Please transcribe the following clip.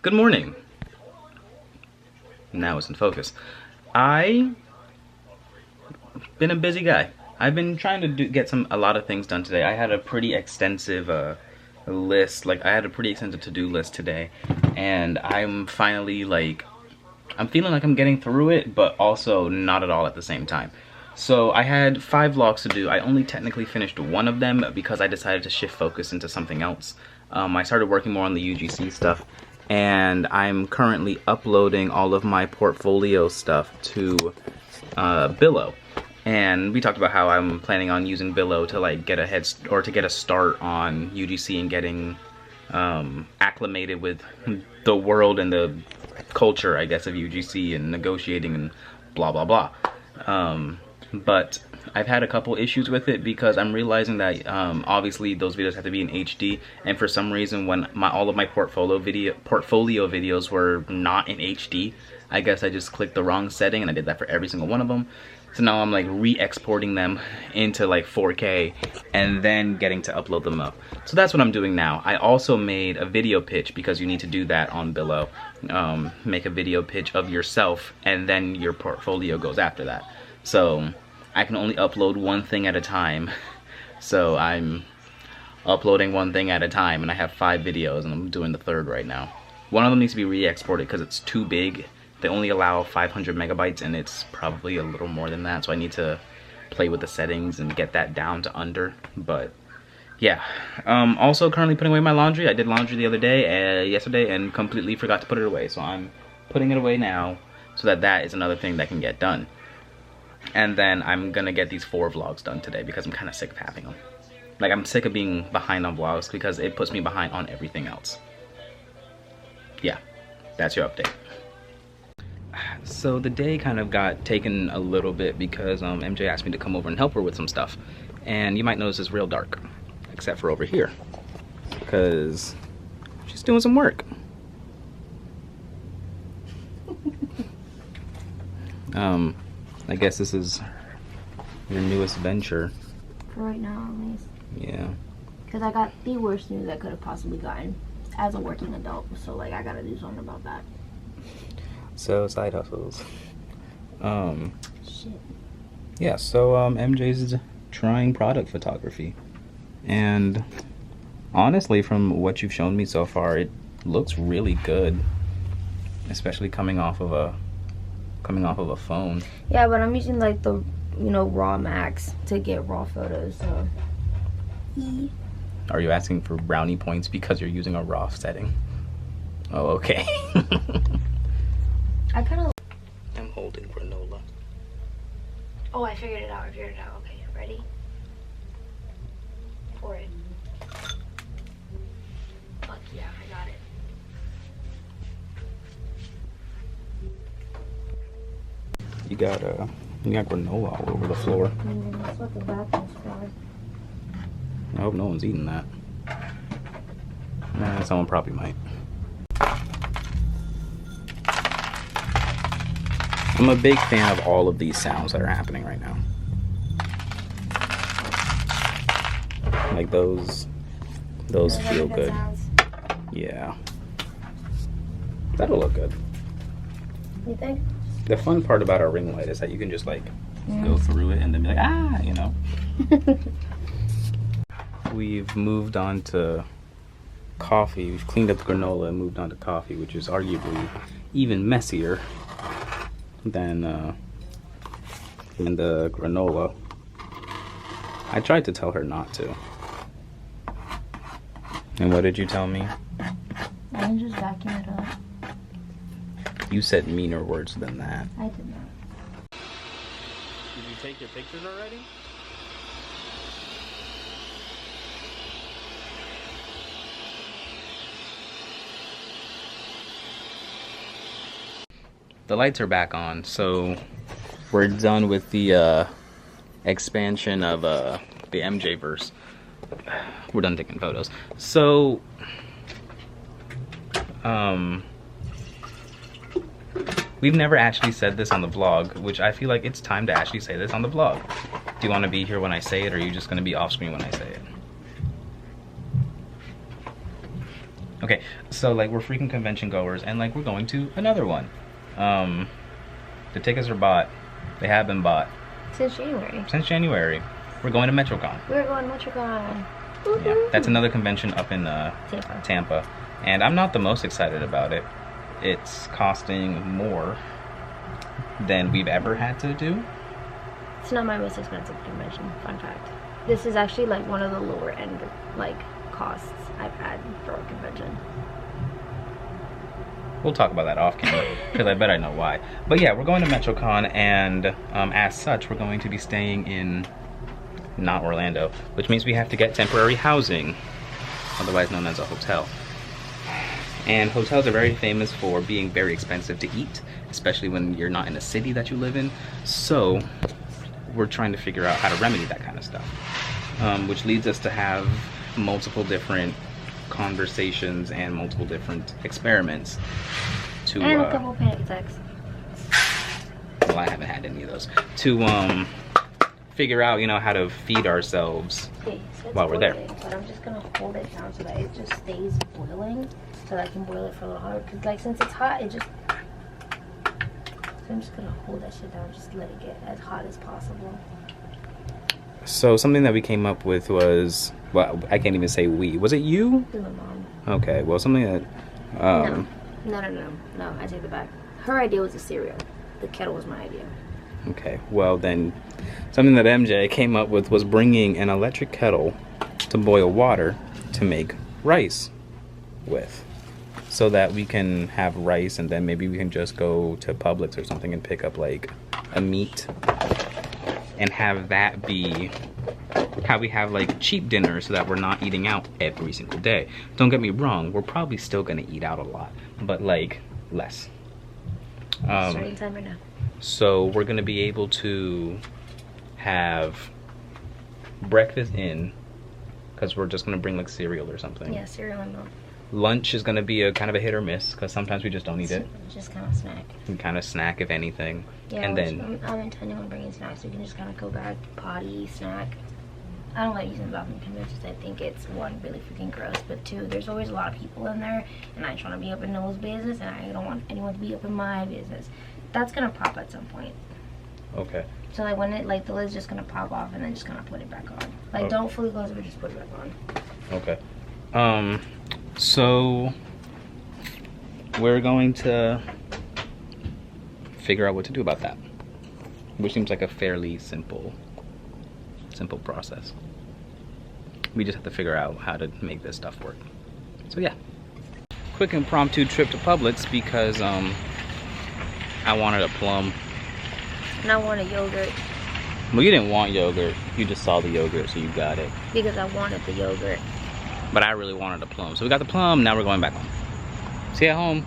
Good morning. Now it's in focus. I've been a busy guy. I've been trying to get a lot of things done today. I had a pretty extensive list. Like, I had a pretty extensive to-do list today, and I'm finally like, I'm feeling like I'm getting through it, but also not at all at the same time. So I had 5 vlogs to do. I only technically finished one of them because I decided to shift focus into something else. I started working more on the UGC stuff, and I'm currently uploading all of my portfolio stuff to Billo. And we talked about how I'm planning on using Billo to like get to get a start on UGC and getting acclimated with the world and the culture, I guess, of UGC and negotiating and blah blah blah. But I've had a couple issues with it because I'm realizing that obviously those videos have to be in HD, and for some reason when all of my portfolio videos were not in HD, I guess I just clicked the wrong setting, and I did that for every single one of them. So now I'm like re-exporting them into like 4K and then getting to upload them up. So that's what I'm doing now. I also made a video pitch because you need to do that on Billo. Make a video pitch of yourself and then your portfolio goes after that. So I can only upload one thing at a time. So I'm uploading one thing at a time, and I have 5 videos and I'm doing the 3rd right now. One of them needs to be re-exported because it's too big. They only allow 500 megabytes and it's probably a little more than that, so I need to play with the settings and get that down to under. But yeah, also currently putting away my laundry. I did laundry the other day, yesterday, and completely forgot to put it away, so I'm putting it away now so that that is another thing that can get done. And then I'm gonna get these 4 vlogs done today because I'm kind of sick of having them. Like, I'm sick of being behind on vlogs because it puts me behind on everything else. Yeah, that's your update. So the day kind of got taken a little bit because MJ asked me to come over and help her with some stuff. And you might notice it's real dark, except for over here, because she's doing some work. I guess this is your newest venture. For right now, at least. Yeah. Because I got the worst news I could have possibly gotten as a working adult. So, like, I gotta do something about that. So, side hustles. Shit. Yeah, so MJ's trying product photography. And honestly, from what you've shown me so far, it looks really good. Especially coming off of a phone. Yeah, but I'm using like the, RAW Max to get raw photos, so. Are you asking for brownie points because you're using a RAW setting? Oh, okay. I'm holding granola. Oh, I figured it out. Okay, ready? Pour it. Fuck yeah, I got it. You got granola all over the floor. That's what the bathroom's for. I hope no one's eating that. Nah, someone probably might. I'm a big fan of all of these sounds that are happening right now. Like those feel good. Yeah. That'll look good. You think? The fun part about our ring light is that you can just like go through it and then be like, ah, you know. We've moved on to coffee. We've cleaned up the granola and moved on to coffee, which is arguably even messier than the granola. I tried to tell her not to. And what did you tell me? I can just vacuum it up. You said meaner words than that. I did not. Did you take your pictures already? The lights are back on, so we're done with the expansion of the MJ verse. We're done taking photos. So we've never actually said this on the vlog, which I feel like it's time to actually say this on the vlog. Do you want to be here when I say it, or are you just going to be off screen when I say it? Okay, so like we're freaking convention goers, and like we're going to another one. The tickets are bought. They have been bought Since January. since January. We're going to MetroCon. We're going to MetroCon. Yeah, that's another convention up in Tampa, and I'm not the most excited about it. It's costing more than we've ever had to do. It's not my most expensive convention, fun fact. This is actually like one of the lower end like costs I've had for a convention. We'll talk about that off camera because I bet I know why. But yeah, we're going to MetroCon, and as such, we're going to be staying in not Orlando, which means we have to get temporary housing, otherwise known as a hotel. And hotels are very famous for being very expensive to eat, especially when you're not in a city that you live in. So we're trying to figure out how to remedy that kind of stuff, which leads us to have multiple different conversations and multiple different experiments to and a couple panic attacks. Well, I haven't had any of those. To figure out, you know, how to feed ourselves while we're there. But I'm just gonna hold it down so that it just stays boiling, so that I can boil it for a little longer. Cause like since it's hot, it just. So I'm just gonna hold that shit down, just let it get as hot as possible. So something that we came up with was, well, I can't even say we. Was it you? It was my mom. Okay, well, something that. No, I take it back. Her idea was a cereal. The kettle was my idea. Okay, well then, something that MJ came up with was bringing an electric kettle to boil water to make rice with, so that we can have rice, and then maybe we can just go to Publix or something and pick up like a meat and have that be how we have like cheap dinner, so that we're not eating out every single day. Don't get me wrong, we're probably still gonna eat out a lot, but like less. Starting time right now. So we're gonna be able to have breakfast in, because we're just gonna bring like cereal or something. Yeah, cereal and milk. Lunch is gonna be a kind of a hit or miss, because sometimes we just don't eat it. Just kind of snack. We kind of snack if anything. Yeah, and then I'm intending on bringing snacks. So we can just kind of go back, potty, snack. I don't like using the bathroom conventions. I think it's one, really freaking gross, but two, there's always a lot of people in there, and I try to be up in those business, and I don't want anyone to be up in my business. That's gonna pop at some point. Okay. So like when it, like the lid's just gonna pop off, and then just kind of put it back on. Like don't fully close it, but just put it back on. Okay. So we're going to figure out what to do about that, which seems like a fairly simple process. We just have to figure out how to make this stuff work. So yeah, quick impromptu trip to Publix because I wanted a plum. And I want a yogurt. Well, you didn't want yogurt, you just saw the yogurt, so you got it. Because I wanted the yogurt. But I really wanted a plum, so we got the plum. Now we're going back home. See you at home.